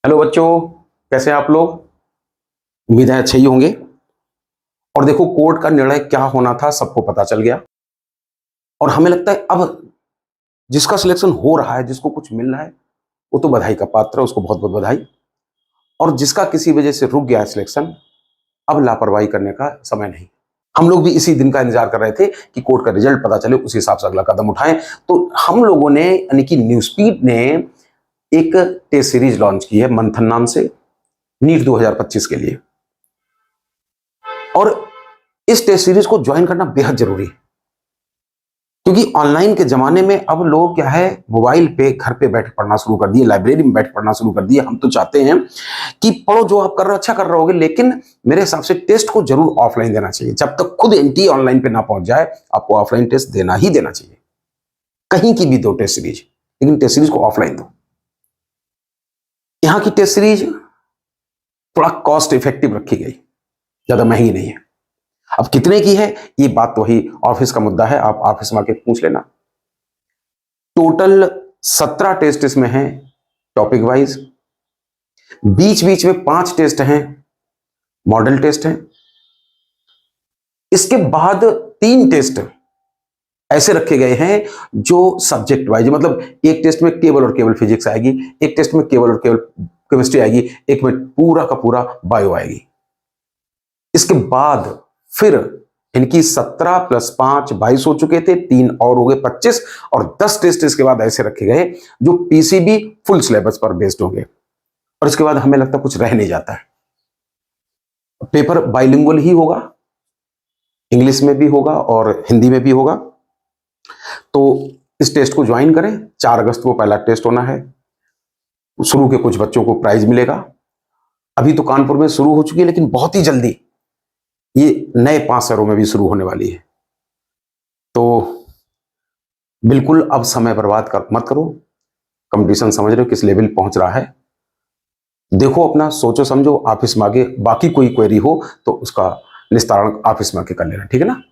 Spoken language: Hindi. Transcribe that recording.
हेलो बच्चों, कैसे हैं आप लोग। उम्मीद है अच्छे ही होंगे। और देखो, कोर्ट का निर्णय क्या होना था सबको पता चल गया। और हमें लगता है अब जिसका सिलेक्शन हो रहा है, जिसको कुछ मिल रहा है, वो तो बधाई का पात्र है, उसको बहुत बहुत बधाई। और जिसका किसी वजह से रुक गया है सिलेक्शन, अब लापरवाही करने का समय नहीं। हम लोग भी इसी दिन का इंतजार कर रहे थे कि कोर्ट का रिजल्ट पता चले, उसी हिसाब से अगला कदम उठाएं। तो हम लोगों ने, यानी कि न्यूज़पीड ने एक टेस्ट सीरीज लॉन्च की है मंथन नाम से, नीट 2025 के लिए। और इस टेस्ट सीरीज को ज्वाइन करना बेहद जरूरी है, क्योंकि ऑनलाइन के जमाने में अब लोग क्या है, मोबाइल पे घर पे बैठ पढ़ना शुरू कर दिए, लाइब्रेरी में बैठ पढ़ना शुरू कर दिए। हम तो चाहते हैं कि पढ़ो, जो आप कर रहे हो अच्छा कर रहे होगे, लेकिन मेरे हिसाब से टेस्ट को जरूर ऑफलाइन देना चाहिए। जब तक खुद एनटीए ऑनलाइन पे ना पहुंच जाए, आपको ऑफलाइन टेस्ट देना ही देना चाहिए। कहीं की भी दो टेस्ट सीरीज, लेकिन टेस्ट सीरीज को ऑफलाइन दो। यहाँ की टेस्ट सीरीज थोड़ा कॉस्ट इफेक्टिव रखी गई, ज्यादा महंगी नहीं है। अब कितने की है, ये बात तो वही ऑफिस का मुद्दा है, आप ऑफिस में आके पूछ लेना। टोटल 17 टेस्ट इसमें हैं टॉपिक वाइज। बीच बीच में 5 टेस्ट हैं, मॉडल टेस्ट हैं। इसके बाद 3 टेस्ट ऐसे रखे गए हैं जो सब्जेक्ट वाइज, मतलब एक टेस्ट में केवल और केवल फिजिक्स आएगी, एक टेस्ट में केवल और केवल केमिस्ट्री आएगी, एक में पूरा का पूरा बायो आएगी। इसके बाद फिर इनकी 17 + 5 22 हो चुके थे, 3 और हो गए 25, और 10 टेस्ट इसके बाद ऐसे रखे गए जो पीसीबी फुल सिलेबस पर बेस्ड होंगे। और इसके बाद हमें लगता कुछ रह नहीं जाता है। पेपर बाइलिंगुअल ही होगा, इंग्लिश में भी होगा और हिंदी में भी होगा। तो इस टेस्ट को ज्वाइन करें। 4 अगस्त को पहला टेस्ट होना है। शुरू के कुछ बच्चों को प्राइज मिलेगा। अभी तो कानपुर में शुरू हो चुकी है, लेकिन बहुत ही जल्दी ये नए 5 शहरों में भी शुरू होने वाली है। तो बिल्कुल अब समय बर्बाद मत करो। कंपटीशन समझ रहे हो किस लेवल पहुंच रहा है, देखो अपना, सोचो समझो, ऑफिस में आगे बाकी कोई क्वेरी हो तो उसका निस्तारण ऑफिस में आके कर लेना, ठीक है ना।